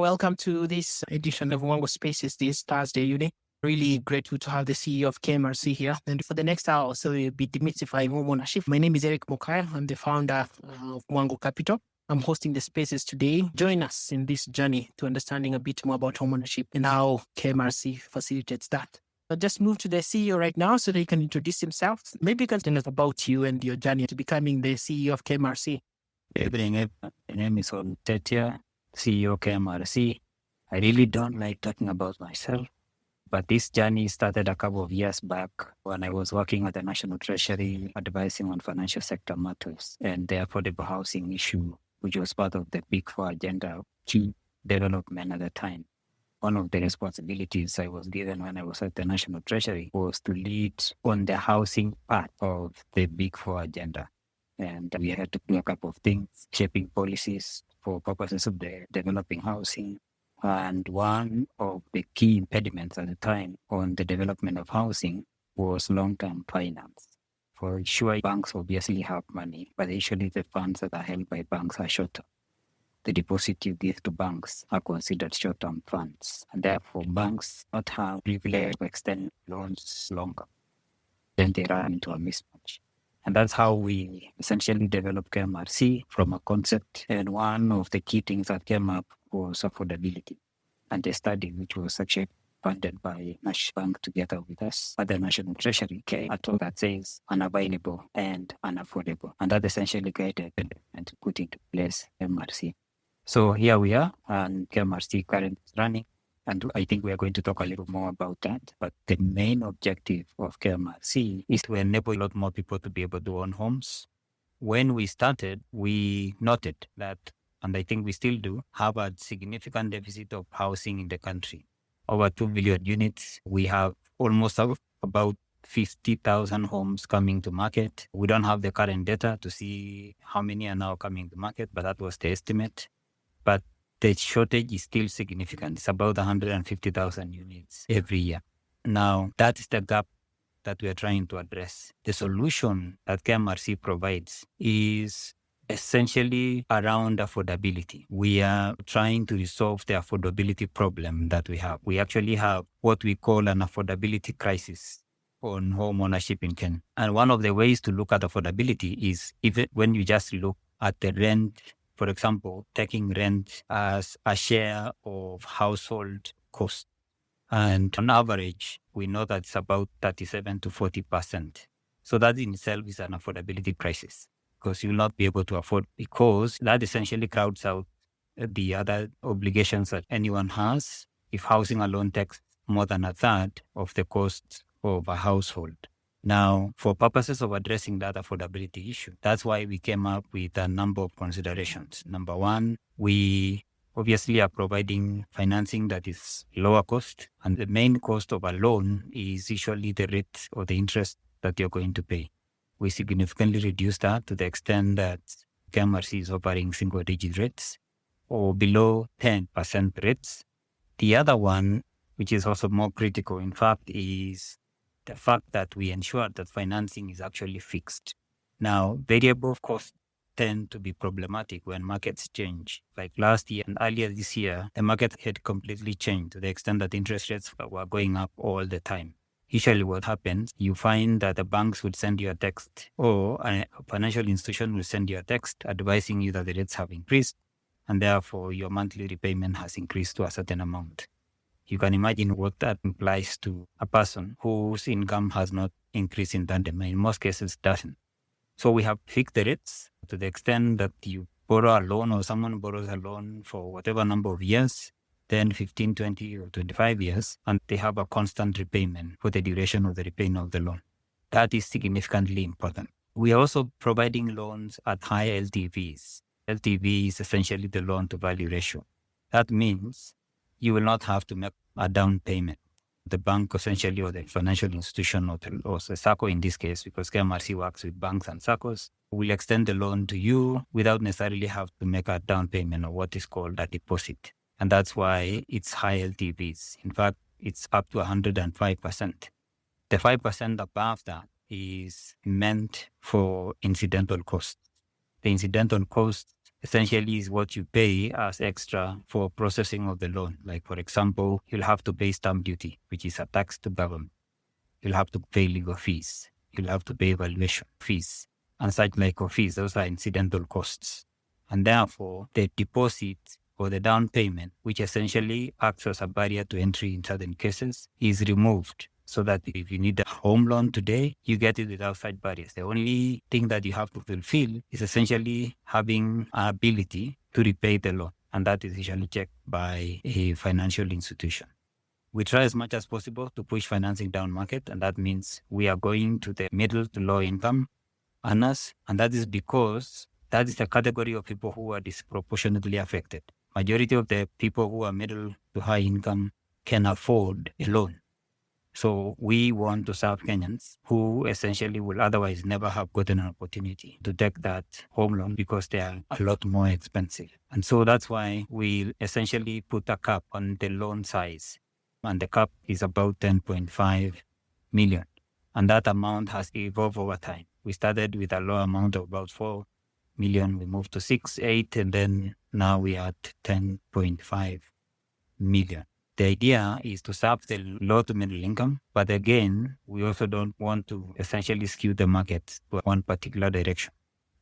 Welcome to this edition of Wango Spaces this Thursday evening. Really grateful to have the CEO of KMRC here. And for the next hour, so we'll be demystifying homeownership. My name is Eric Mokaya. I'm the founder of Wango Capital. I'm hosting the spaces today. Join us in this journey to understanding a bit more about homeownership and how KMRC facilitates that. I'll just move to the CEO right now so that he can introduce himself. Maybe you can tell us about you and your journey to becoming the CEO of KMRC. Good evening. My name is Tetia, CEO KMRC. I really don't like talking about myself, but this journey started a couple of years back when I was working at the National Treasury, advising on financial sector matters and the affordable housing issue, which was part of the Big Four agenda, key development at the time. One of the responsibilities I was given when I was at the National Treasury was to lead on the housing part of the Big Four agenda. And we had to do a couple of things, shaping policies for purposes of the developing housing. And one of the key impediments at the time on the development of housing was long-term finance. For sure, banks obviously have money, but usually the funds that are held by banks are short-term. The deposit you give to banks are considered short-term funds, and therefore banks not have privilege to extend loans longer. Then they run into a mismatch. And that's how we essentially developed KMRC from a concept. And one of the key things that came up was affordability. And the study, which was actually funded by National Bank together with us at the National Treasury, came at all that says unavailable and unaffordable. And that essentially guided and to put into place KMRC. So here we are, and KMRC currently is running. And I think we are going to talk a little more about that. But the main objective of KMRC is to enable a lot more people to be able to own homes. When we started, we noted that, and I think we still do, have a significant deficit of housing in the country. Over 2 million units. We have almost about 50,000 homes coming to market. We don't have the current data to see how many are now coming to market, but that was the estimate. But the shortage is still significant. It's about 150,000 units every year. Now, that is the gap that we are trying to address. The solution that KMRC provides is essentially around affordability. We are trying to resolve the affordability problem that we have. We actually have what we call an affordability crisis on home ownership in Kenya. And one of the ways to look at affordability is even when you just look at the rent. For example, taking rent as a share of household cost. And on average, we know that it's about 37 to 40%. So that in itself is an affordability crisis because you'll not be able to afford, because that essentially crowds out the other obligations that anyone has if housing alone takes more than a third of the cost of a household. Now, for purposes of addressing that affordability issue, that's why we came up with a number of considerations. Number one, we obviously are providing financing that is lower cost. And the main cost of a loan is usually the rate or the interest that you're going to pay. We significantly reduce that to the extent that KMRC is offering single-digit rates or below 10% rates. The other one, which is also more critical, in fact, is the fact that we ensure that financing is actually fixed. Now, variable costs tend to be problematic when markets change. Like last year and earlier this year, the market had completely changed to the extent that interest rates were going up all the time. Usually what happens, you find that the banks would send you a text or a financial institution will send you a text advising you that the rates have increased and therefore your monthly repayment has increased to a certain amount. You can imagine what that implies to a person whose income has not increased in tandem. In most cases, it doesn't. So we have fixed the rates to the extent that you borrow a loan or someone borrows a loan for whatever number of years, 10, 15, 20, or 25 years, and they have a constant repayment for the duration of the repayment of the loan. That is significantly important. We are also providing loans at high LTVs. LTV is essentially the loan to value ratio. That means you will not have to make a down payment. The bank essentially, or the financial institution, or the SACCO in this case, because KMRC works with banks and SACCOs, will extend the loan to you without necessarily have to make a down payment or what is called a deposit. And that's why it's high LTVs. In fact, it's up to 105%. The 5% above that is meant for incidental costs. The incidental costs essentially is what you pay as extra for processing of the loan. Like, for example, you'll have to pay stamp duty, which is a tax to government. You'll have to pay legal fees. You'll have to pay valuation fees and such like fees. Those are incidental costs. And therefore, the deposit or the down payment, which essentially acts as a barrier to entry in certain cases, is removed so that if you need a home loan today, you get it without such barriers. The only thing that you have to fulfill is essentially having an ability to repay the loan. And that is usually checked by a financial institution. We try as much as possible to push financing down market, and that means we are going to the middle to low income earners, and that is because that is the category of people who are disproportionately affected. Majority of the people who are middle to high income can afford a loan. So we want to serve Kenyans who essentially will otherwise never have gotten an opportunity to take that home loan because they are a lot more expensive. And so that's why we essentially put a cap on the loan size. And the cap is about 10.5 million. And that amount has evolved over time. We started with a low amount of about 4 million. We moved to 6, 8, and then now we are at 10.5 million. The idea is to serve the low to middle income, but again, we also don't want to essentially skew the market to one particular direction.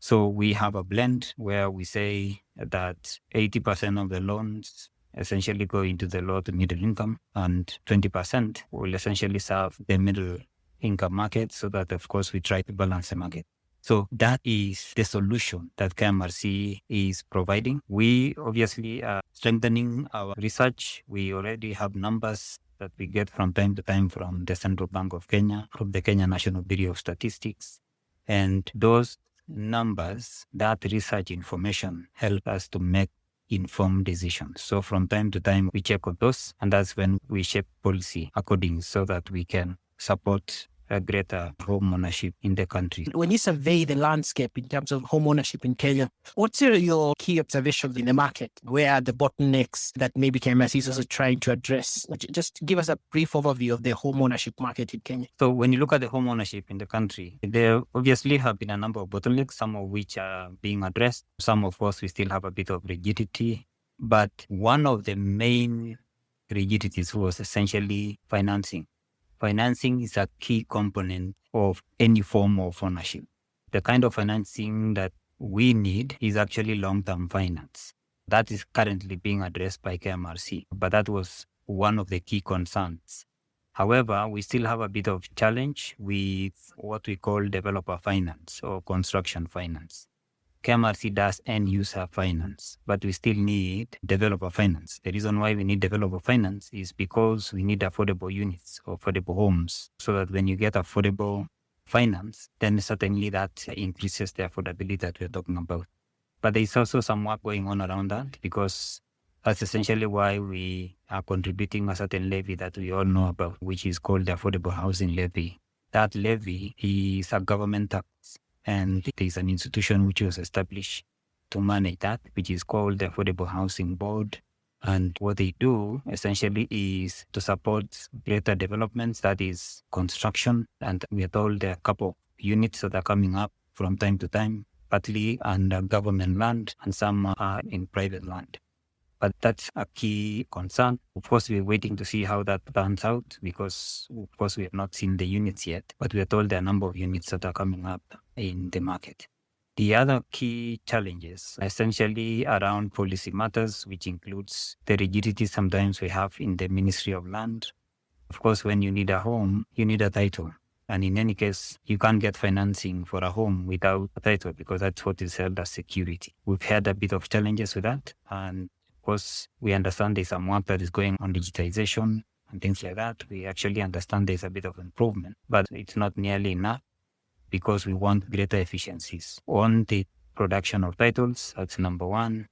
So we have a blend where we say that 80% of the loans essentially go into the low to middle income and 20% will essentially serve the middle income market so that, of course, we try to balance the market. So that is the solution that KMRC is providing. We obviously are strengthening our research. We already have numbers that we get from time to time from the Central Bank of Kenya, from the Kenya National Bureau of Statistics. And those numbers, that research information help us to make informed decisions. So from time to time, we check on those, and that's when we shape policy accordingly so that we can support a greater home ownership in the country. When you survey the landscape in terms of home ownership in Kenya, what's your key observations in the market? Where are the bottlenecks that maybe KMRC is also trying to address? Just give us a brief overview of the home ownership market in Kenya. So when you look at the home ownership in the country, there obviously have been a number of bottlenecks, some of which are being addressed. Some of us, we still have a bit of rigidity. But one of the main rigidities was essentially financing. Financing is a key component of any form of ownership. The kind of financing that we need is actually long-term finance. That is currently being addressed by KMRC, but that was one of the key concerns. However, we still have a bit of challenge with what we call developer finance or construction finance. KMRC does end user finance, but we still need developer finance. The reason why we need developer finance is because we need affordable units or affordable homes, so that when you get affordable finance, then certainly that increases the affordability that we're talking about. But there's also some work going on around that, because that's essentially why we are contributing a certain levy that we all know about, which is called the Affordable Housing Levy. That levy is a government tax. And there's an institution which was established to manage that, which is called the Affordable Housing Board. And what they do essentially is to support greater developments, that is construction. And we are told there are a couple of units that are coming up from time to time, partly under government land and some are in private land. But that's a key concern. Of course, we're waiting to see how that turns out because, of course, we have not seen the units yet. But we are told there are a number of units that are coming up in the market. The other key challenges are essentially around policy matters, which includes the rigidity sometimes we have in the Ministry of Land. Of course, when you need a home, you need a title. And in any case, you can't get financing for a home without a title because that's what is held as security. We've had a bit of challenges with that. And of course, we understand there's some work that is going on digitization and things like that. We actually understand there's a bit of improvement, but it's not nearly enough because we want greater efficiencies on the production of titles. That's number one.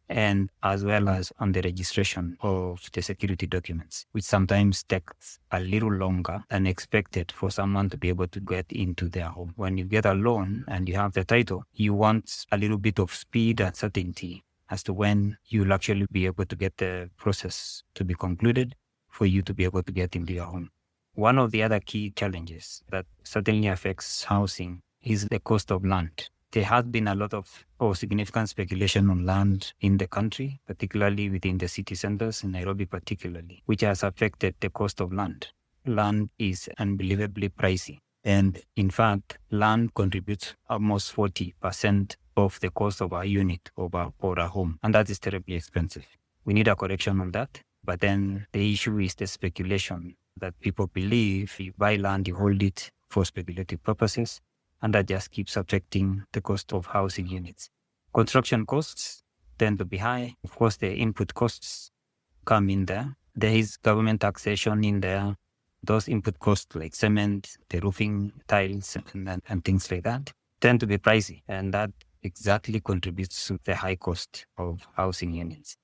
And as well as on the registration of the security documents, which sometimes takes a little longer than expected for someone to be able to get into their home. When you get a loan and you have the title, you want a little bit of speed and certainty as to when you'll actually be able to get the process to be concluded for you to be able to get into your home. One of the other key challenges that certainly affects housing is the cost of land. there has been a lot of significant speculation on land in the country, particularly within the city centers, in Nairobi particularly, which has affected the cost of land. Land is unbelievably pricey. And in fact, land contributes almost 40% of the cost of a unit or a home. And that is terribly expensive. We need a correction on that. But then the issue is the speculation that people believe you buy land, you hold it for speculative purposes, and that just keeps affecting the cost of housing units. Construction costs tend to be high. Of course, the input costs come in there. There is government taxation in there. Those input costs like cement, the roofing tiles, and things like that tend to be pricey. And that exactly contributes to the high cost of housing units.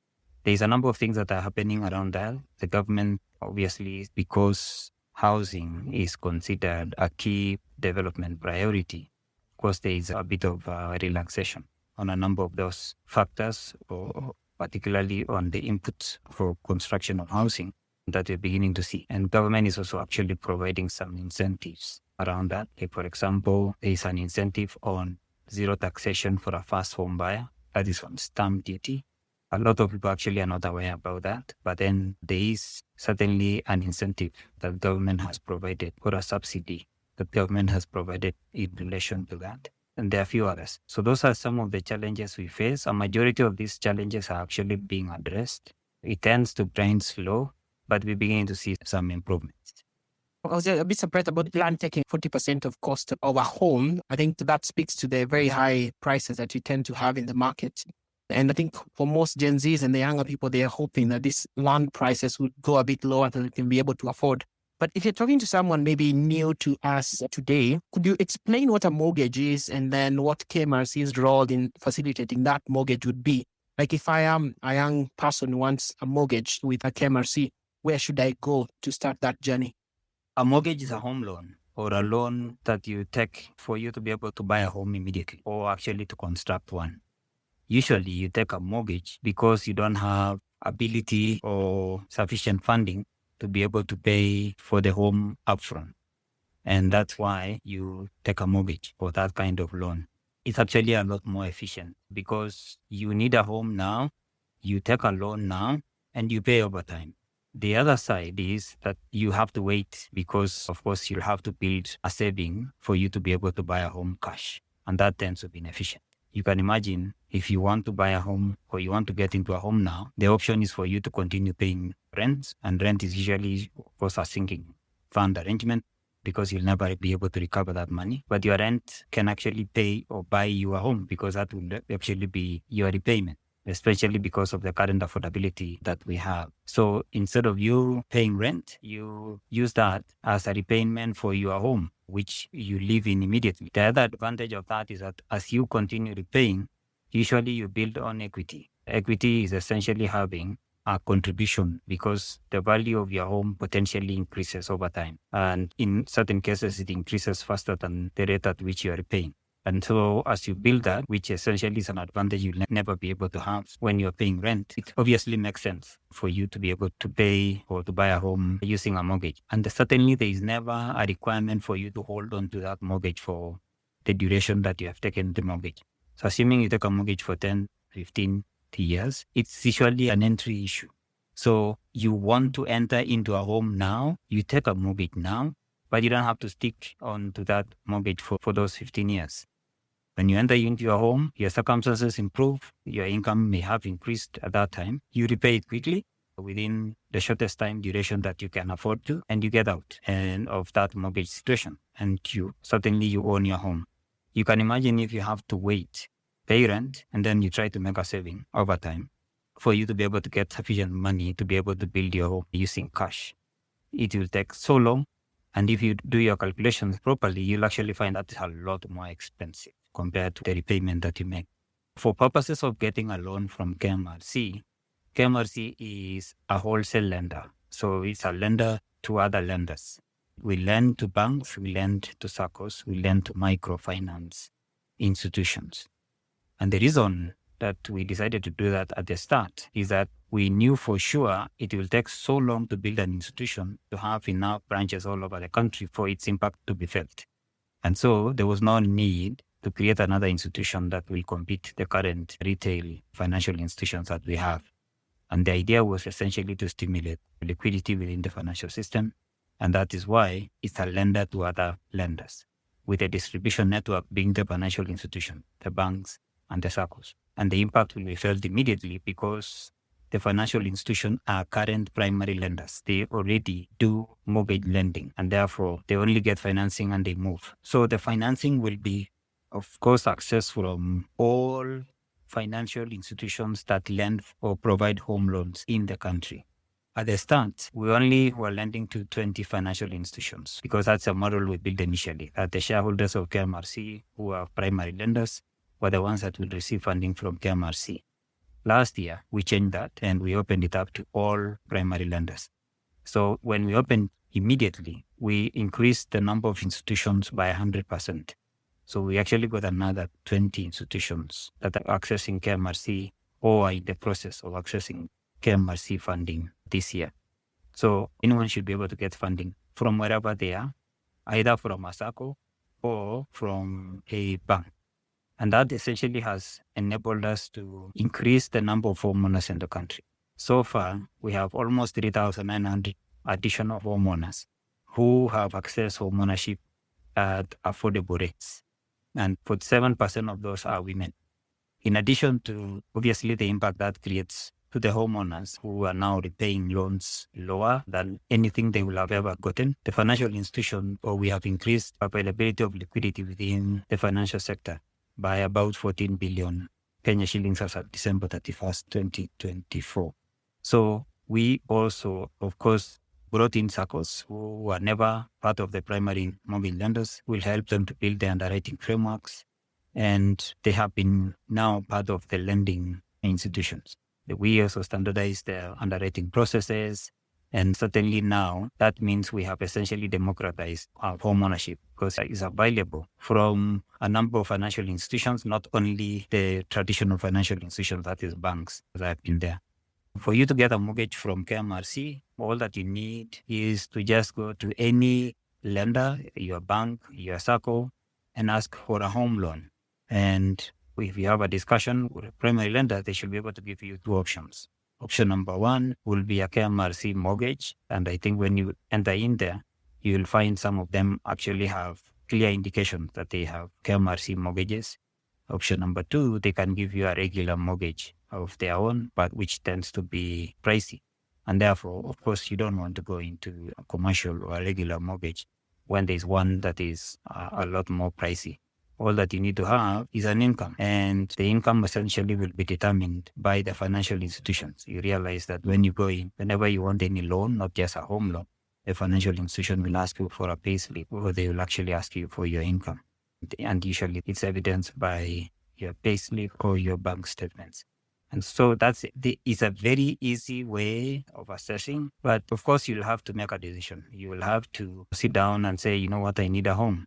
There's a number of things that are happening around that. The government, obviously, because housing is considered a key development priority, of course, there is a bit of relaxation on a number of those factors, or particularly on the inputs for construction of housing that we're beginning to see. And government is also actually providing some incentives around that. Like, for example, there is an incentive on zero taxation for a first home buyer. That is on stamp duty. A lot of people actually are not aware about that, but then there is certainly an incentive that government has provided, or a subsidy that government has provided in relation to that. And there are a few others. So those are some of the challenges we face. A majority of these challenges are actually being addressed. It tends to grind slow, but we're beginning to see some improvements. I was a bit surprised about land taking 40% of cost of a home. I think that speaks to the very high prices that you tend to have in the market. And I think for most Gen Zs and the younger people, they are hoping that these land prices would go a bit lower so they can be able to afford. But if you're talking to someone maybe new to us today, could you explain what a mortgage is and then what KMRC's role in facilitating that mortgage would be? Like, if I am a young person who wants a mortgage with a KMRC, where should I go to start that journey? A mortgage is a home loan, or a loan that you take for you to be able to buy a home immediately, or actually to construct one. Usually you take a mortgage because you don't have ability or sufficient funding to be able to pay for the home upfront. And that's why you take a mortgage for that kind of loan. It's actually a lot more efficient because you need a home now, you take a loan now, and you pay over time. The other side is that you have to wait because, of course, you'll have to build a saving for you to be able to buy a home cash. And that tends to be inefficient. You can imagine if you want to buy a home or you want to get into a home now, the option is for you to continue paying rent. And rent is usually, of course, a sinking fund arrangement because you'll never be able to recover that money. But your rent can actually pay or buy you a home because that will actually be your repayment, especially because of the current affordability that we have. So instead of you paying rent, you use that as a repayment for your home, which you live in immediately. The other advantage of that is that as you continue repaying, usually you build on equity. Equity is essentially having a contribution because the value of your home potentially increases over time. And in certain cases, it increases faster than the rate at which you are repaying. And so as you build that, which essentially is an advantage you'll never be able to have when you're paying rent, it obviously makes sense for you to be able to pay or to buy a home using a mortgage. And certainly there is never a requirement for you to hold on to that mortgage for the duration that you have taken the mortgage. So assuming you take a mortgage for 10, 15 years, it's usually an entry issue. So you want to enter into a home now, you take a mortgage now, but you don't have to stick on to that mortgage for those 15 years. When you enter into your home, your circumstances improve, your income may have increased at that time. You repay it quickly within the shortest time duration that you can afford to, and you get out and of that mortgage situation. And you own your home. You can imagine if you have to wait, pay rent, and then you try to make a saving over time for you to be able to get sufficient money to be able to build your home using cash. It will take so long. And if you do your calculations properly, you'll actually find that it's a lot more expensive compared to the repayment that you make. For purposes of getting a loan from KMRC, KMRC is a wholesale lender. So it's a lender to other lenders. We lend to banks, we lend to SACCOs, we lend to microfinance institutions. And the reason that we decided to do that at the start is that we knew for sure it will take so long to build an institution to have enough branches all over the country for its impact to be felt. And so there was no need to create another institution that will compete the current retail financial institutions that we have. And the idea was essentially to stimulate liquidity within the financial system. And that is why it's a lender to other lenders, with a distribution network being the financial institution, the banks, and the SACCOs. And the impact will be felt immediately because the financial institution are current primary lenders. They already do mortgage lending, and therefore they only get financing and they move. So the financing will be, of course, access from all financial institutions that lend or provide home loans in the country. At the start, we only were lending to 20 financial institutions because that's a model we built initially, that the shareholders of KMRC, who are primary lenders, were the ones that will receive funding from KMRC. Last year, we changed that and we opened it up to all primary lenders. So when we opened immediately, we increased the number of institutions by 100%. So we actually got another 20 institutions that are accessing KMRC or are in the process of accessing KMRC funding this year. So anyone should be able to get funding from wherever they are, either from a SACCO or from a bank. And that essentially has enabled us to increase the number of homeowners in the country. So far, we have almost 3,900 additional homeowners who have accessed homeownership at affordable rates. And 47% of those are women. In addition to, obviously, the impact that creates to the homeowners who are now repaying loans lower than anything they will have ever gotten, the financial institution, or we have increased availability of liquidity within the financial sector by about 14 billion Kenya shillings as of December 31st, 2024. So we also, of course, brought in SACCOs who were never part of the primary mortgage lenders. We'll help them to build the underwriting frameworks, and they have been now part of the lending institutions. We also standardized the underwriting processes, and certainly now that means we have essentially democratized our homeownership because it is available from a number of financial institutions, not only the traditional financial institutions, that is banks, that have been there. For you to get a mortgage from KMRC, all that you need is to just go to any lender, your bank, your SACCO, and ask for a home loan. And if you have a discussion with a primary lender, they should be able to give you two options. Option number one will be a KMRC mortgage. And I think when you enter in there, you will find some of them actually have clear indications that they have KMRC mortgages. Option number two, they can give you a regular mortgage of their own, but which tends to be pricey. And therefore, of course, you don't want to go into a commercial or a regular mortgage when there's one that is a lot more pricey. All that you need to have is an income, and the income essentially will be determined by the financial institutions. You realize that when you go in, whenever you want any loan, not just a home loan, the financial institution will ask you for a payslip, or they will actually ask you for your income. And usually it's evidenced by your payslip or your bank statements. And so it's a very easy way of assessing. But of course, you'll have to make a decision. You will have to sit down and say, you know what, I need a home.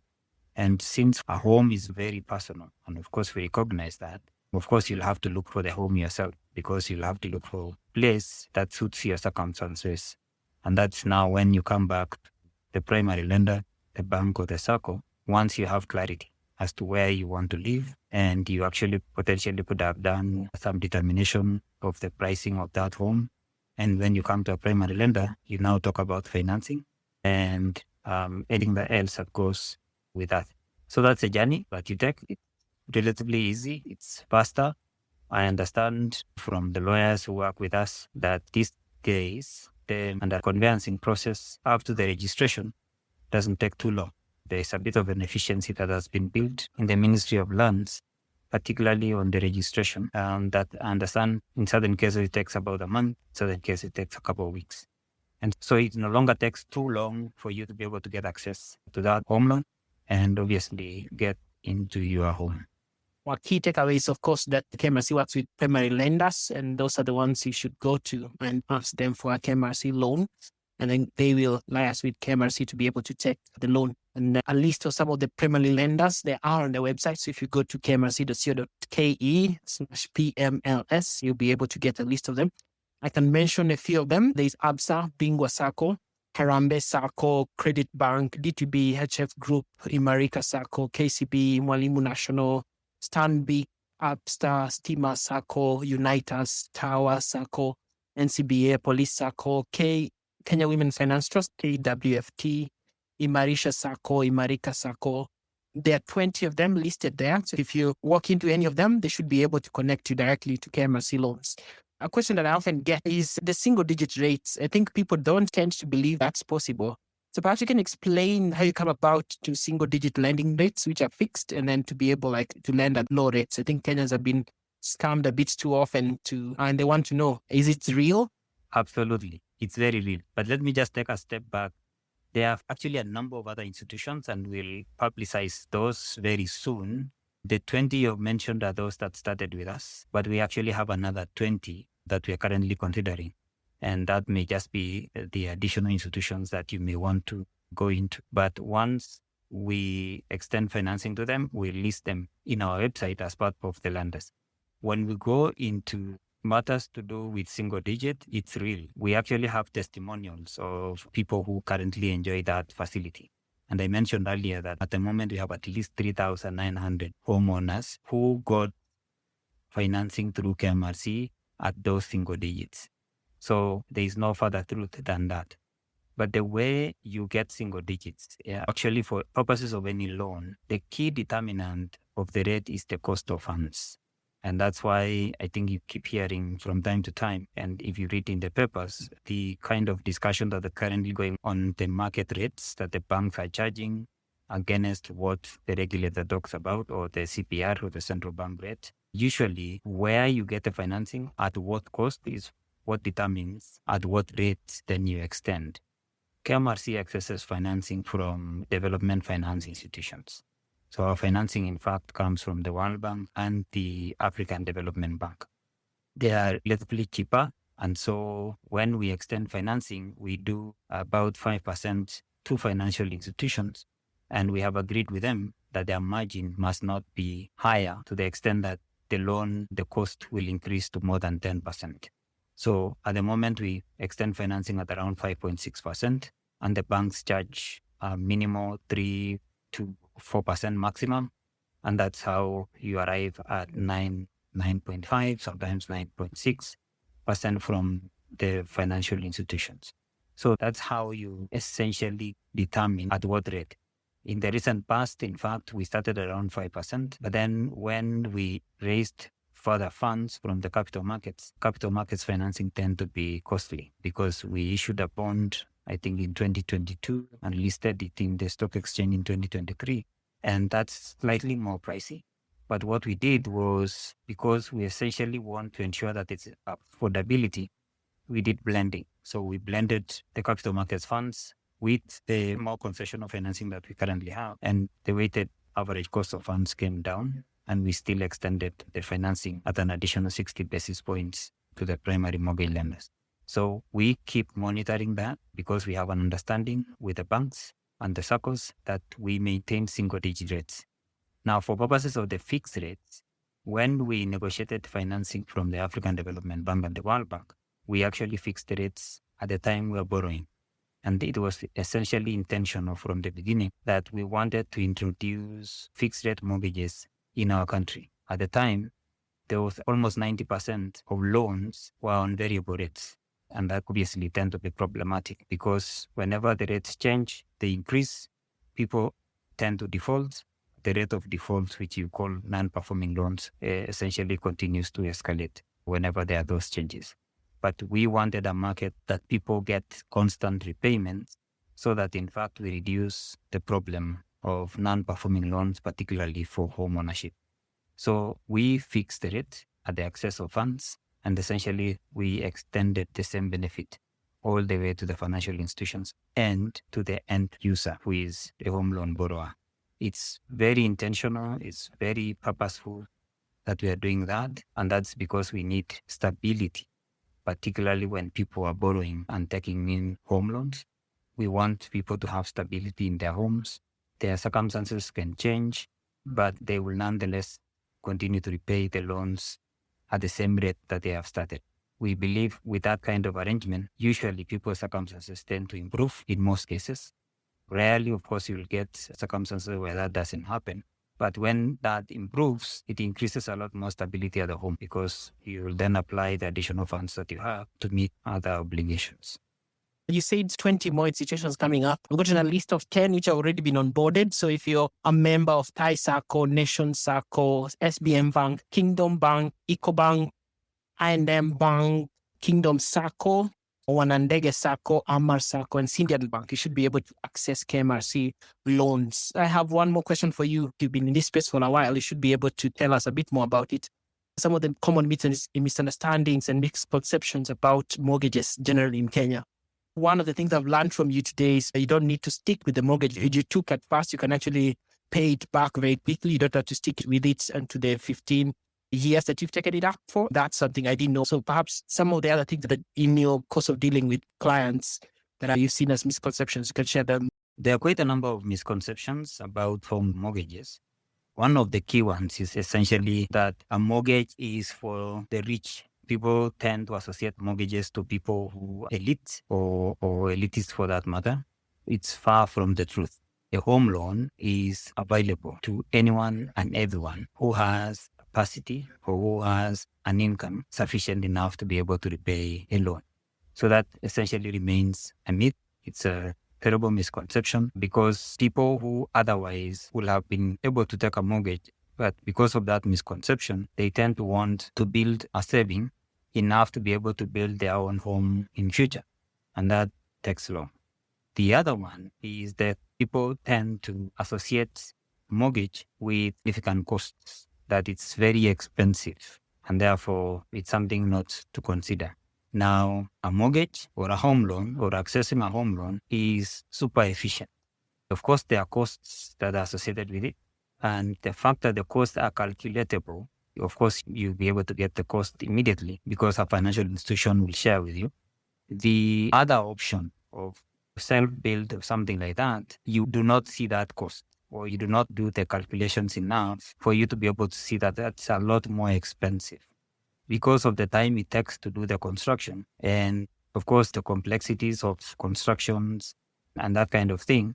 And since a home is very personal, and of course we recognize that, of course you'll have to look for the home yourself, because you'll have to look for a place that suits your circumstances. And that's now when you come back to the primary lender, the bank or the SACCO, once you have clarity as to where you want to live, and you actually potentially could have done some determination of the pricing of that home. And when you come to a primary lender, you now talk about financing and anything else that goes with that. So that's a journey that you take. It's relatively easy. It's faster. I understand from the lawyers who work with us that these days, the under conveyancing process up to the registration doesn't take too long. There's a bit of an efficiency that has been built in the Ministry of Lands, particularly on the registration, that I understand in certain cases it takes about a month, in certain cases it takes a couple of weeks. And so it no longer takes too long for you to be able to get access to that home loan and obviously get into your home. Our key takeaways, of course, that KMRC works with primary lenders, and those are the ones you should go to and ask them for a KMRC loan. And then they will liaise with KMRC to be able to take the loan. And a list of some of the primary lenders, they are on the website. So if you go to kmrc.co.ke/PMLS, you'll be able to get a list of them. I can mention a few of them. There's ABSA, Bingwa SACCO, Harambe Sacco, Credit Bank, DTB, HF Group, Imarika Sacco, KCB, Mwalimu National, Stanbic, Upstar, Stima Sacco, Unitas, Tower Sacco, NCBA, Police Sacco, Kenya Women Finance Trust, KWFT, Imarisha Sacco, Imarika Sacco. There are 20 of them listed there. So if you walk into any of them, they should be able to connect you directly to KMRC loans. A question that I often get is the single digit rates. I think people don't tend to believe that's possible. So perhaps you can explain how you come about to single digit lending rates, which are fixed, and then to be able to lend at low rates. I think Kenyans have been scammed a bit too often and they want to know, is it real? Absolutely. It's very real. But let me just take a step back. There are actually a number of other institutions, and we'll publicize those very soon. The 20 you've mentioned are those that started with us, but we actually have another 20 that we are currently considering. And that may just be the additional institutions that you may want to go into. But once we extend financing to them, we list them in our website as part of the lenders. When we go into matters to do with single digit, it's real. We actually have testimonials of people who currently enjoy that facility. And I mentioned earlier that at the moment we have at least 3,900 homeowners who got financing through KMRC at those single digits. So there is no further truth than that. But the way you get single digits, actually for purposes of any loan, the key determinant of the rate is the cost of funds. And that's why I think you keep hearing from time to time, and if you read in the papers, the kind of discussion that are currently going on the market rates that the banks are charging against what the regulator talks about, or the CPR, or the central bank rate. Usually, where you get the financing, at what cost, is what determines at what rate then you extend. KMRC accesses financing from development finance institutions. So our financing, in fact, comes from the World Bank and the African Development Bank. They are relatively cheaper. And so when we extend financing, we do about 5% to financial institutions. And we have agreed with them that their margin must not be higher to the extent that the cost will increase to more than 10%. So at the moment, we extend financing at around 5.6%, and the banks charge a minimum 3 to 4% maximum. And that's how you arrive at 9.5, sometimes 9.6% from the financial institutions. So that's how you essentially determine at what rate. In the recent past, in fact, we started around 5%. But then when we raised further funds from the capital markets financing tend to be costly because we issued a bond, I think, in 2022 and listed it in the stock exchange in 2023. And that's slightly more pricey. But what we did was, because we essentially want to ensure that it's affordability, we did blending. So we blended the capital markets funds with the more concessional financing that we currently have. And the weighted average cost of funds came down, and we still extended the financing at an additional 60 basis points to the primary mortgage lenders. So we keep monitoring that because we have an understanding with the banks and the SACCOs that we maintain single-digit rates. Now, for purposes of the fixed rates, when we negotiated financing from the African Development Bank and the World Bank, we actually fixed the rates at the time we were borrowing. And it was essentially intentional from the beginning that we wanted to introduce fixed-rate mortgages in our country. At the time, there was almost 90% of loans were on variable rates. And that obviously tend to be problematic because whenever the rates change, they increase, people tend to default. The rate of default, which you call non-performing loans, essentially continues to escalate whenever there are those changes. But we wanted a market that people get constant repayments so that, in fact, we reduce the problem of non-performing loans, particularly for homeownership. So we fixed the rate at the access of funds, and essentially we extended the same benefit all the way to the financial institutions and to the end user, who is the home loan borrower. It's very intentional, it's very purposeful that we are doing that, and that's because we need stability, particularly when people are borrowing and taking in home loans. We want people to have stability in their homes. Their circumstances can change, but they will nonetheless continue to repay the loans at the same rate that they have started. we believe with that kind of arrangement, usually people's circumstances tend to improve in most cases. Rarely, of course, you'll get circumstances where that doesn't happen. But when that improves, it increases a lot more stability at the home because you will then apply the additional funds that you have to meet other obligations. You said 20 more institutions coming up. We've got a list of 10 which have already been onboarded. So if you're a member of Thai Sacco, Nation Sacco, SBM Bank, Kingdom Bank, EcoBank, I&M Bank, Kingdom Sacco, Wanandege Sacco, Amar Sacco, and Scindian Bank, you should be able to access KMRC loans. I have one more question for you. You've been in this space for a while. You should be able to tell us a bit more about it. Some of the common misunderstandings and misconceptions about mortgages generally in Kenya. One of the things I've learned from you today is you don't need to stick with the mortgage you took at first. You can actually pay it back very quickly. You don't have to stick with it until the 15 years that you've taken it up for. That's something I didn't know. So perhaps some of the other things that in your course of dealing with clients that you've seen as misconceptions, you can share them. There are quite a number of misconceptions about home mortgages. One of the key ones is essentially that a mortgage is for the rich. People tend to associate mortgages to people who are elite or elitists for that matter. It's far from the truth. A home loan is available to anyone and everyone who has capacity or who has an income sufficient enough to be able to repay a loan. So that essentially remains a myth. It's a terrible misconception because people who otherwise would have been able to take a mortgage, but because of that misconception, they tend to want to build a saving enough to be able to build their own home in future. And that takes long. The other one is that people tend to associate mortgage with significant costs, that it's very expensive, and therefore it's something not to consider. Now, a mortgage or a home loan or accessing a home loan is super efficient. Of course, there are costs that are associated with it. And the fact that the costs are calculatable, of course, you'll be able to get the cost immediately because a financial institution will share with you. The other option of self-build or something like that, you do not see that cost or you do not do the calculations enough for you to be able to see that that's a lot more expensive because of the time it takes to do the construction. And of course, the complexities of constructions and that kind of thing,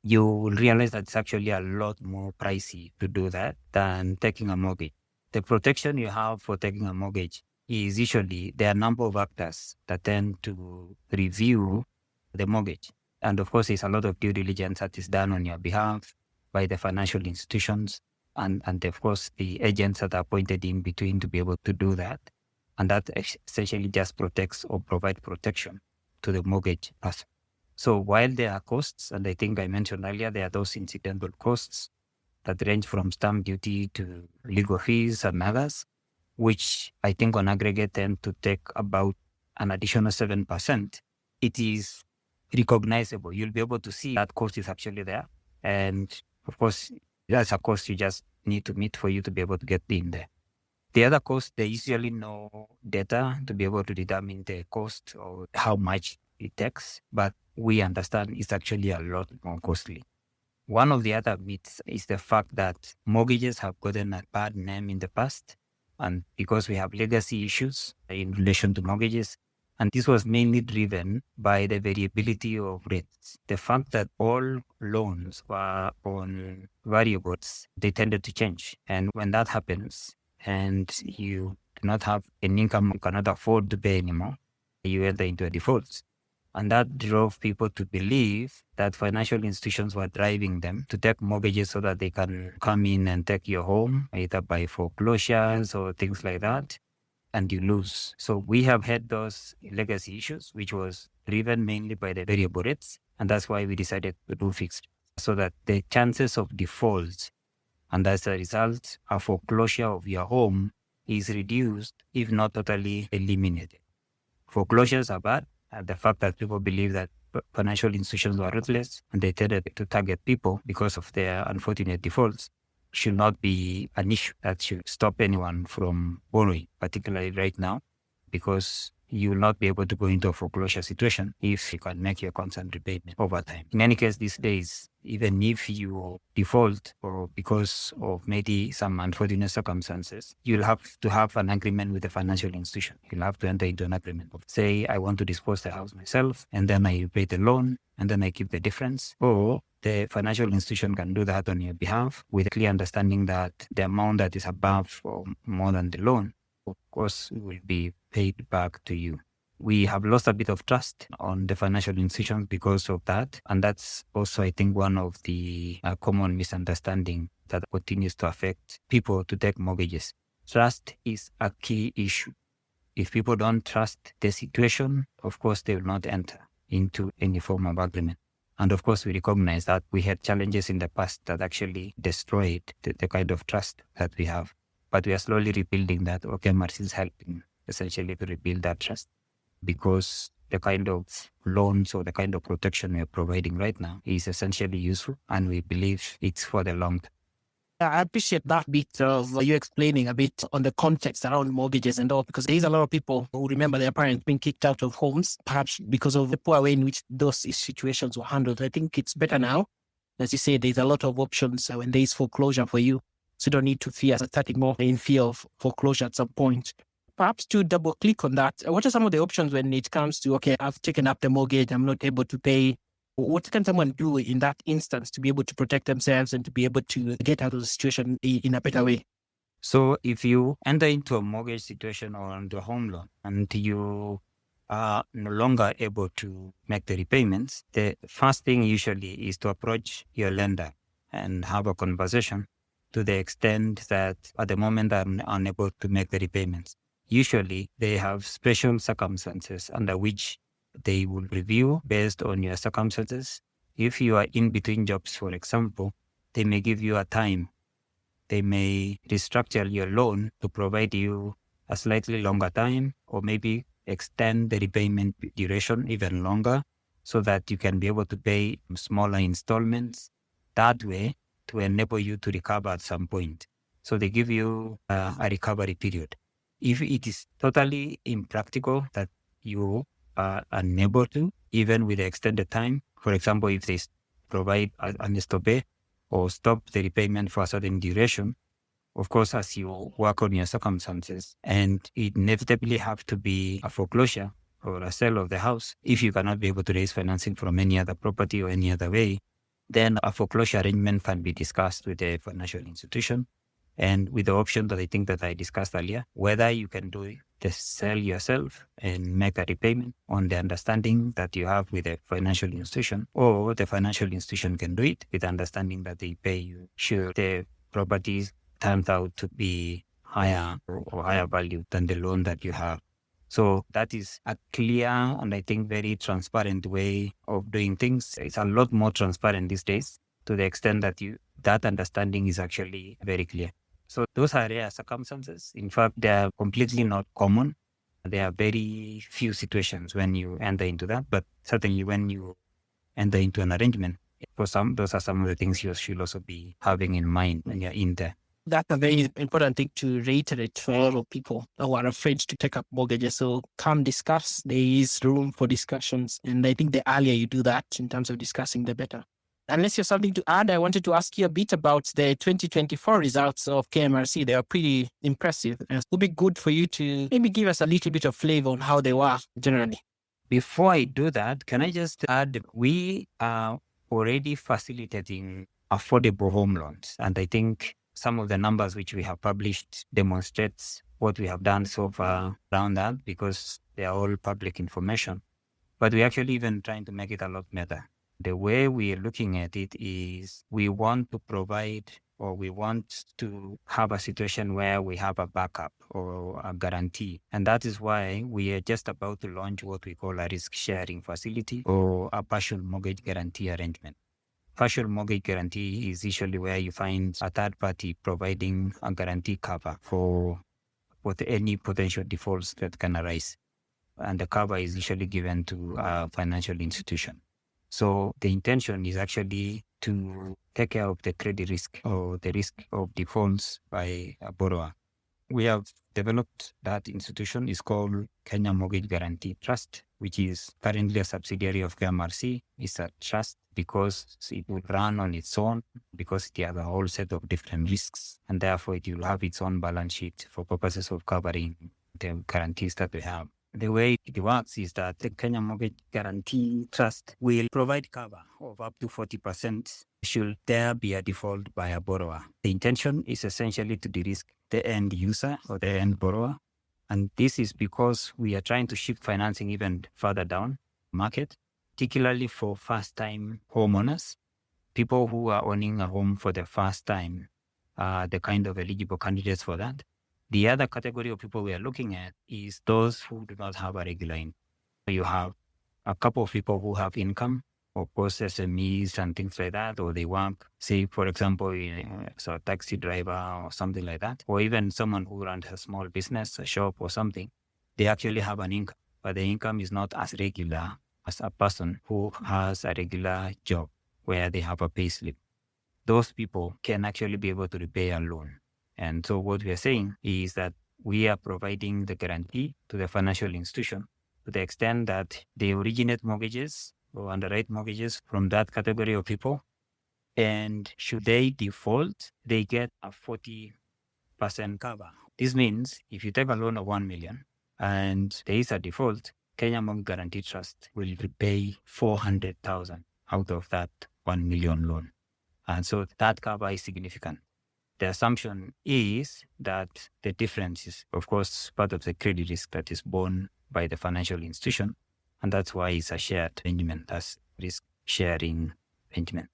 you will realize that it's actually a lot more pricey to do that than taking a mortgage. The protection you have for taking a mortgage is usually there are a number of actors that tend to review the mortgage. And of course, there's a lot of due diligence that is done on your behalf by the financial institutions and of course, the agents that are appointed in between to be able to do that. And that essentially just protects or provides protection to the mortgage person. So while there are costs, and I think I mentioned earlier, there are those incidental costs that range from stamp duty to legal fees and others, which I think on aggregate tend to take about an additional 7%. It is recognizable. You'll be able to see that cost is actually there. And of course, that's a cost you just need to meet for you to be able to get in there. The other cost, there is usually no data to be able to determine the cost or how much it takes, but we understand it's actually a lot more costly. One of the other myths is the fact that mortgages have gotten a bad name in the past, and because we have legacy issues in relation to mortgages, and this was mainly driven by the variability of rates. The fact that all loans were on variables, they tended to change. And when that happens, and you do not have an income you cannot afford to pay anymore, you enter into a default. And that drove people to believe that financial institutions were driving them to take mortgages so that they can come in and take your home, either by foreclosures or things like that, and you lose. So we have had those legacy issues, which was driven mainly by the variable rates. And that's why we decided to do fixed, so that the chances of default and as a result, a foreclosure of your home is reduced, if not totally eliminated. Foreclosures are bad. And the fact that people believe that financial institutions are ruthless and they tended to target people because of their unfortunate defaults should not be an issue that should stop anyone from borrowing, particularly right now, because you will not be able to go into a foreclosure situation if you can make your constant repayment over time. In any case, these days, even if you default or because of maybe some unfortunate circumstances, you'll have to have an agreement with the financial institution. You'll have to enter into an agreement of, say, I want to dispose the house myself, and then I repay the loan, and then I keep the difference. Or the financial institution can do that on your behalf with a clear understanding that the amount that is above or more than the loan, of course, will be paid back to you. We have lost a bit of trust on the financial institutions because of that. And that's also, I think, one of the common misunderstandings that continues to affect people to take mortgages. Trust is a key issue. If people don't trust the situation, of course, they will not enter into any form of agreement. And of course, we recognize that we had challenges in the past that actually destroyed the kind of trust that we have. But we are slowly rebuilding that. KMRC is helping essentially to rebuild that trust, because the kind of loans or the kind of protection we are providing right now is essentially useful, and we believe it's for the long term. I appreciate that bit of you explaining a bit on the context around mortgages and all, because there's a lot of people who remember their parents being kicked out of homes, perhaps because of the poor way in which those situations were handled. I think it's better now. As you say, there's a lot of options when there's foreclosure for you. So you don't need to fear starting more in fear of foreclosure at some point. Perhaps to double click on that, what are some of the options when it comes to, okay, I've taken up the mortgage, I'm not able to pay? What can someone do in that instance to be able to protect themselves and to be able to get out of the situation in a better way? So if you enter into a mortgage situation or into a home loan and you are no longer able to make the repayments, the first thing usually is to approach your lender and have a conversation to the extent that at the moment I'm unable to make the repayments. Usually they have special circumstances under which they will review based on your circumstances. If you are in between jobs, for example, they may give you a time. They may restructure your loan to provide you a slightly longer time, or maybe extend the repayment duration even longer so that you can be able to pay smaller installments. That way, to enable you to recover at some point. So they give you a recovery period. If it is totally impractical that you are unable to, even with the extended time, for example, if they provide an stop or stop the repayment for a certain duration, of course, as you work on your circumstances, and it inevitably have to be a foreclosure or a sale of the house, if you cannot be able to raise financing from any other property or any other way, then a foreclosure arrangement can be discussed with the financial institution, and with the option that I think that I discussed earlier, whether you can do the sell yourself and make a repayment on the understanding that you have with the financial institution, or the financial institution can do it with the understanding that they pay you should the property turns out to be higher or higher value than the loan that you have. So that is a clear and I think very transparent way of doing things. It's a lot more transparent these days, to the extent that that understanding is actually very clear. So those are rare circumstances. In fact, they are completely not common. There are very few situations when you enter into that, but certainly when you enter into an arrangement, for some, those are some of the things you should also be having in mind when you're in there. That's a very important thing to reiterate for a lot of people who are afraid to take up mortgages. So come discuss. There is room for discussions. And I think the earlier you do that in terms of discussing, the better. Unless you have something to add, I wanted to ask you a bit about the 2024 results of KMRC. They are pretty impressive. And it would be good for you to maybe give us a little bit of flavor on how they were generally. Before I do that, can I just add, we are already facilitating affordable home loans. And I think some of the numbers which we have published demonstrates what we have done so far around that, because they are all public information. But we're actually even trying to make it a lot better. The way we are looking at it is we want to provide, or we want to have a situation where we have a backup or a guarantee. And that is why we are just about to launch what we call a risk sharing facility or a partial mortgage guarantee arrangement. Partial mortgage guarantee is usually where you find a third party providing a guarantee cover for any potential defaults that can arise. And the cover is usually given to a financial institution. So the intention is actually to take care of the credit risk or the risk of defaults by a borrower. We have developed that institution. It's called Kenya Mortgage Guarantee Trust, which is currently a subsidiary of KMRC. It's a trust because it will run on its own, because it has a whole set of different risks, and therefore it will have its own balance sheet for purposes of covering the guarantees that we have. The way it works is that the Kenya Mortgage Guarantee Trust will provide cover of up to 40% should there be a default by a borrower. The intention is essentially to de-risk the end user or the end borrower. And this is because we are trying to shift financing even further down market, particularly for first-time homeowners. People who are owning a home for the first time are the kind of eligible candidates for that. The other category of people we are looking at is those who do not have a regular income. You have a couple of people who have income, of course, SMEs and things like that, or they work, say, for example, as a taxi driver or something like that, or even someone who runs a small business, a shop or something. They actually have an income, but the income is not as regular as a person who has a regular job where they have a pay slip. Those people can actually be able to repay a loan. And so what we are saying is that we are providing the guarantee to the financial institution to the extent that they originate mortgages or underwrite mortgages from that category of people. And should they default, they get a 40% cover. This means if you take a loan of 1 million and there is a default, Kenya Mortgage Guarantee Trust will repay 400,000 out of that 1 million loan. And so that cover is significant. The assumption is that the difference is, of course, part of the credit risk that is borne by the financial institution. And that's why it's a shared arrangement, as risk sharing arrangement.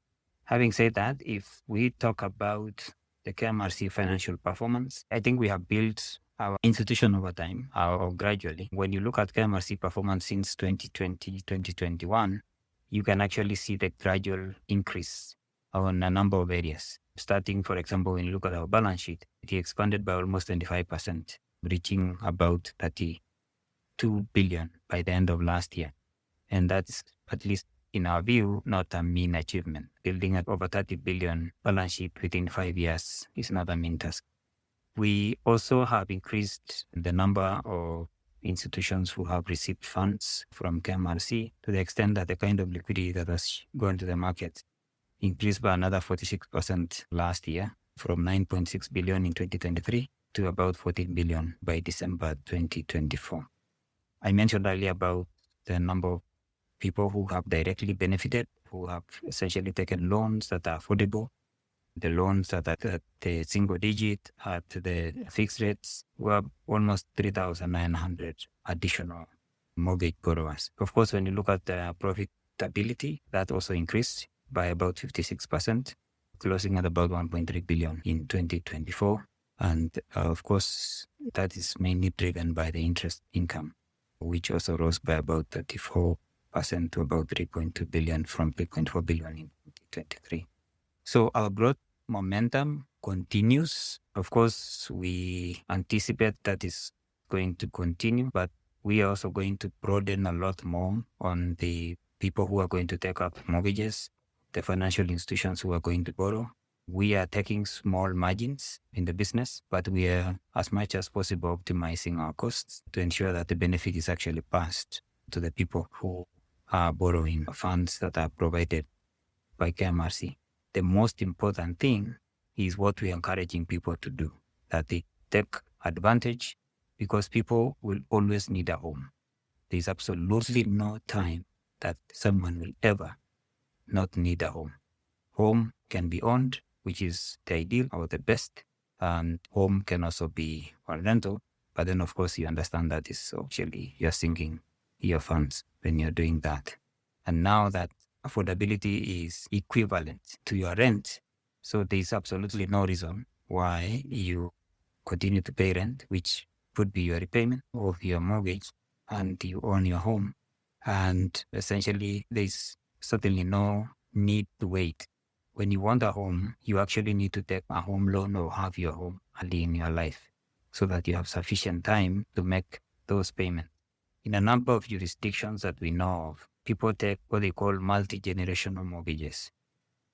Having said that, if we talk about the KMRC financial performance, I think we have built our institution over time, or gradually. When you look at KMRC performance since 2020, 2021, you can actually see the gradual increase on a number of areas. Starting, for example, when you look at our balance sheet, it expanded by almost 25%, reaching about 32 billion by the end of last year. And that's, at least in our view, not a mean achievement. Building at over 30 billion balance sheet within 5 years is not a mean task. We also have increased the number of institutions who have received funds from KMRC to the extent that the kind of liquidity that has gone to the market increased by another 46% last year, from 9.6 billion in 2023 to about 14 billion by December 2024. I mentioned earlier about the number of people who have directly benefited, who have essentially taken loans that are affordable, the loans that are at the single digit, at the fixed rates, were almost 3,900 additional mortgage borrowers. Of course, when you look at the profitability, that also increased by about 56%, closing at about 1.3 billion in 2024. And of course, that is mainly driven by the interest income, which also rose by about 34% to about 3.2 billion from 3.4 billion in 2023. So our growth momentum continues. Of course, we anticipate that is going to continue, but we are also going to broaden a lot more on the people who are going to take up mortgages, the financial institutions who are going to borrow. We are taking small margins in the business, but we are, as much as possible, optimizing our costs to ensure that the benefit is actually passed to the people who are borrowing funds that are provided by KMRC. The most important thing is what we are encouraging people to do, that they take advantage, because people will always need a home. There's absolutely no time that someone will ever not need a home. Home can be owned, which is the ideal or the best, and home can also be a rental. But then, of course, you understand that is actually you're sinking your funds when you're doing that. And now that affordability is equivalent to your rent, so there's absolutely no reason why you continue to pay rent, which could be your repayment of your mortgage, and you own your home. And essentially, there's certainly no need to wait. When you want a home, you actually need to take a home loan or have your home early in your life so that you have sufficient time to make those payments. In a number of jurisdictions that we know of, people take what they call multi-generational mortgages.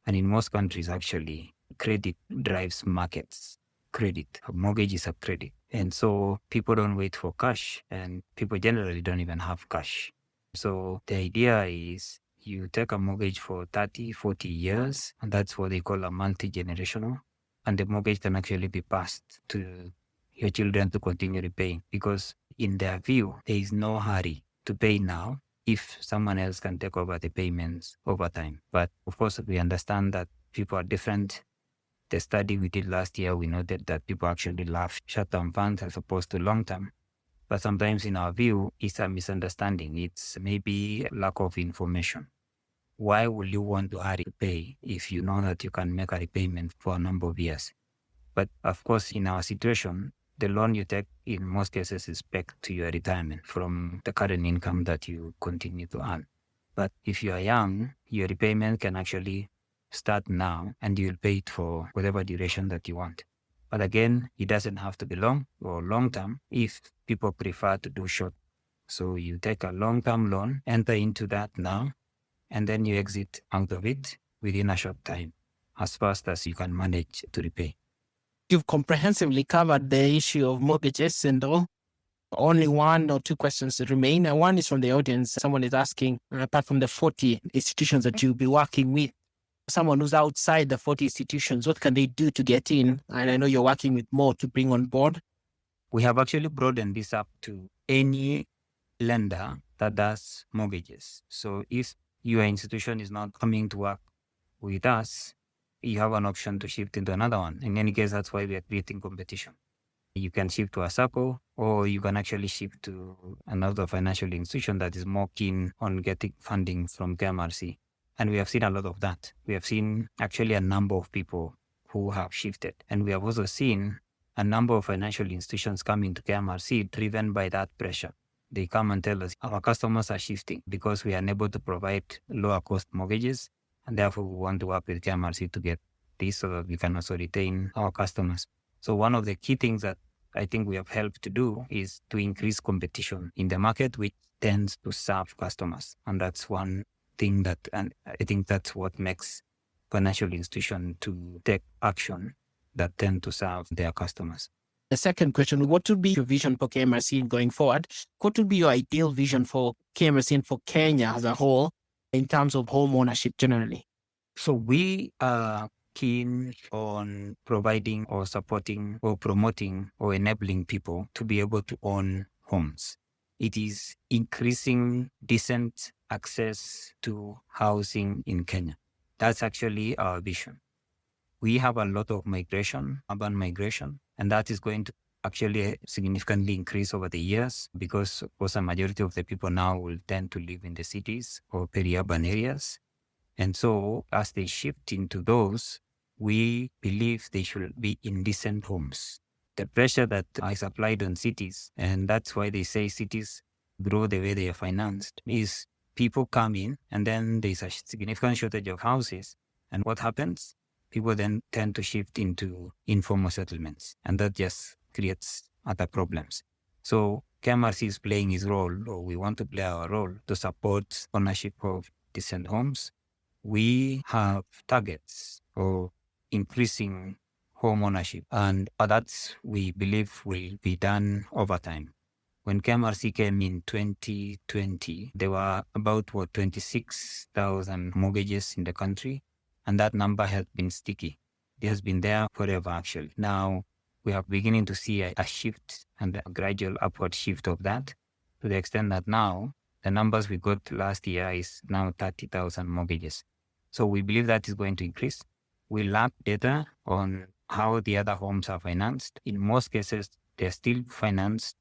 And in most countries, actually, credit drives markets. credit. A mortgage is a credit. And so people don't wait for cash, and people generally don't even have cash. So the idea is you take a mortgage for 30, 40 years, and that's what they call a multi-generational. And the mortgage can actually be passed to your children to continue repaying, because in their view, there is no hurry to pay now if someone else can take over the payments over time. But of course, we understand that people are different. The study we did last year, we noted that people actually love short-term funds as opposed to long-term. But sometimes in our view, it's a misunderstanding. It's maybe lack of information. Why will you want to hurry to pay if you know that you can make a repayment for a number of years? But of course, in our situation, the loan you take in most cases is pegged to your retirement from the current income that you continue to earn. But if you are young, your repayment can actually start now and you'll pay it for whatever duration that you want. But again, it doesn't have to be long or long term if people prefer to do short. So you take a long-term loan, enter into that now, and then you exit out of it within a short time, as fast as you can manage to repay. You've comprehensively covered the issue of mortgages and all. Only one or two questions remain. And one is from the audience. Someone is asking, apart from the 40 institutions that you'll be working with, someone who's outside the 40 institutions, what can they do to get in? And I know you're working with more to bring on board. We have actually broadened this up to any lender that does mortgages. So if your institution is not coming to work with us, you have an option to shift into another one. In any case, that's why we are creating competition. You can shift to a SACCO, or you can actually shift to another financial institution that is more keen on getting funding from KMRC. And we have seen a lot of that. We have seen actually a number of people who have shifted. And we have also seen a number of financial institutions coming to KMRC driven by that pressure. They come and tell us our customers are shifting because we are unable to provide lower cost mortgages. And therefore, we want to work with KMRC to get this so that we can also retain our customers. So one of the key things that I think we have helped to do is to increase competition in the market, which tends to serve customers. And that's one thing that, and I think that's what makes financial institutions to take action that tend to serve their customers. The second question, what would be your vision for KMRC going forward? What would be your ideal vision for KMRC and for Kenya as a whole in terms of home ownership generally? So we are keen on providing or supporting or promoting or enabling people to be able to own homes. It is increasing decent access to housing in Kenya. That's actually our vision. We have a lot of migration, urban migration, and that is going to actually significantly increase over the years because, of course, a majority of the people now will tend to live in the cities or peri-urban areas. And so as they shift into those, we believe they should be in decent homes. The pressure that is applied on cities, and that's why they say cities grow the way they are financed, is people come in and then there's a significant shortage of houses. And what happens? People then tend to shift into informal settlements, and that just creates other problems. So KMRC is playing his role, or we want to play our role to support ownership of decent homes. We have targets for increasing home ownership, and that we believe will be done over time. When KMRC came in 2020, there were about 26,000 mortgages in the country, and that number has been sticky. It has been there forever, actually. Now we are beginning to see a shift and a gradual upward shift of that, to the extent that now the numbers we got last year is now 30,000 mortgages. So we believe that is going to increase. We lack data on how the other homes are financed. In most cases, they're still financed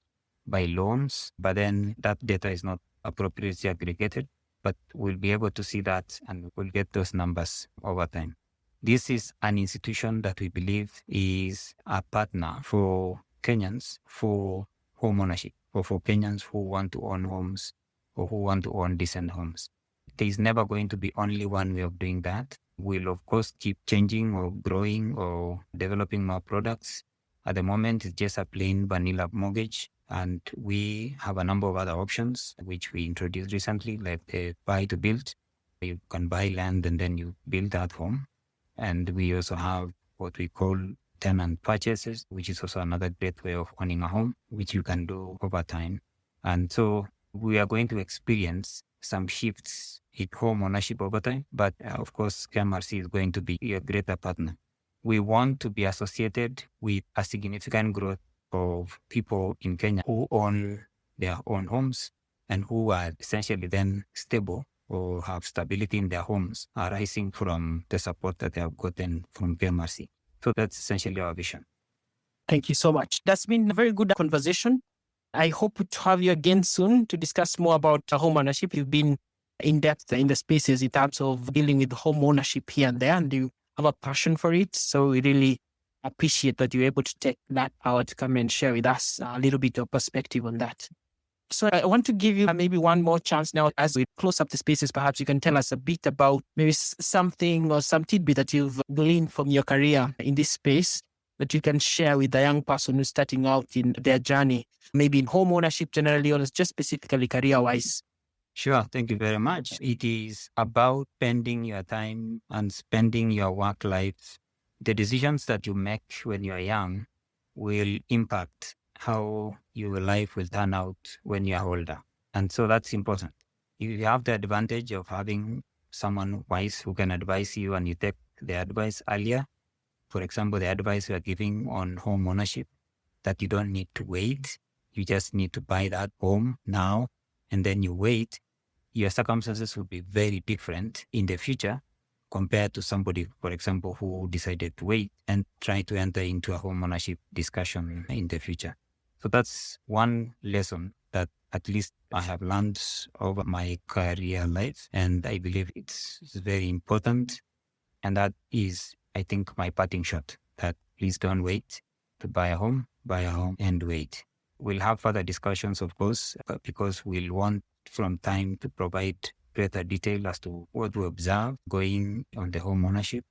by loans, but then that data is not appropriately aggregated. But we'll be able to see that and we'll get those numbers over time. This is an institution that we believe is a partner for Kenyans for home ownership, or for Kenyans who want to own homes or who want to own decent homes. There is never going to be only one way of doing that. We'll, of course, keep changing or growing or developing more products. At the moment, it's just a plain vanilla mortgage. And we have a number of other options, which we introduced recently, like the buy to build. You can buy land and then you build that home. And we also have what we call tenant purchases, which is also another great way of owning a home, which you can do over time. And so we are going to experience some shifts in home ownership over time, but of course, KMRC is going to be a greater partner. We want to be associated with a significant growth of people in Kenya who own their own homes and who are essentially then stable or have stability in their homes arising from the support that they have gotten from KMRC. So that's essentially our vision. Thank you so much. That's been a very good conversation. I hope to have you again soon to discuss more about home ownership. You've been in depth in the spaces in terms of dealing with home ownership here and there, and you have a passion for it. So we really appreciate that you're able to take that out to come and share with us a little bit of perspective on that. So I want to give you maybe one more chance now as we close up the spaces. Perhaps you can tell us a bit about maybe something or some tidbit that you've gleaned from your career in this space that you can share with the young person who's starting out in their journey, maybe in home ownership generally or just specifically career-wise. Sure. Thank you very much. It is about spending your time and spending your work life. The decisions that you make when you're young will impact how your life will turn out when you're older. And so that's important. You have the advantage of having someone wise who can advise you and you take the advice earlier. For example, the advice we are giving on home ownership, that you don't need to wait. You just need to buy that home now, and then you wait. Your circumstances will be very different in the future compared to somebody, for example, who decided to wait and try to enter into a home ownership discussion in the future. So that's one lesson that at least I have learned over my career life, and I believe it's very important. And that is, I think, my parting shot, that please don't wait to buy a home and wait. We'll have further discussions, of course, because we'll want from time to provide greater detail as to what we observe going on the home ownership.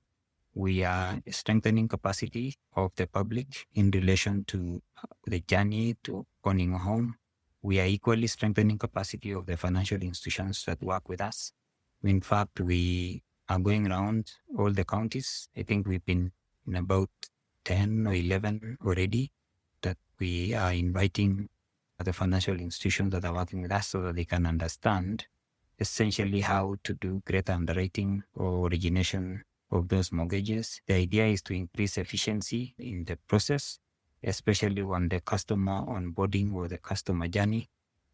We are strengthening capacity of the public in relation to the journey to owning a home. We are equally strengthening capacity of the financial institutions that work with us. In fact, we are going around all the counties. I think we've been in about 10 or 11 already, that we are inviting the financial institutions that are working with us so that they can understand essentially how to do greater underwriting or origination of those mortgages. The idea is to increase efficiency in the process, especially on the customer onboarding or the customer journey.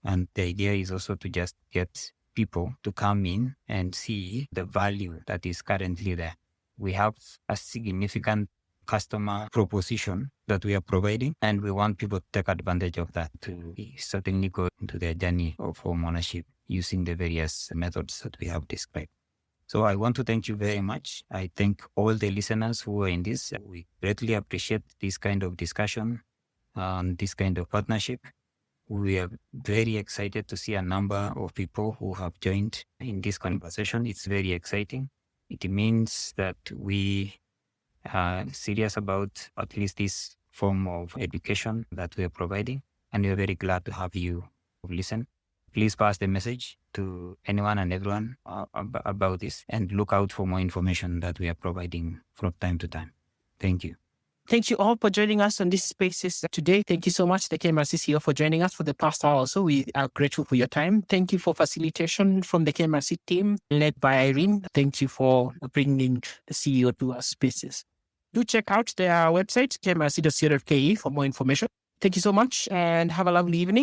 And the idea is also to just get people to come in and see the value that is currently there. We have a significant customer proposition that we are providing, and we want people to take advantage of that to certainly go into their journey of home ownership using the various methods that we have described. So I want to thank you very much. I thank all the listeners who are in this. We greatly appreciate this kind of discussion and this kind of partnership. We are very excited to see a number of people who have joined in this conversation. It's very exciting. It means that we are serious about at least this form of education that we are providing, and we are very glad to have you listen. Please pass the message to anyone and everyone about this, and look out for more information that we are providing from time to time. Thank you. Thank you all for joining us on these spaces today. Thank you so much, the KMRC CEO, for joining us for the past hour or so. We are grateful for your time. Thank you for facilitation from the KMRC team led by Irene. Thank you for bringing the CEO to our spaces. Do check out their website, kmrc.co.ke, for more information. Thank you so much and have a lovely evening.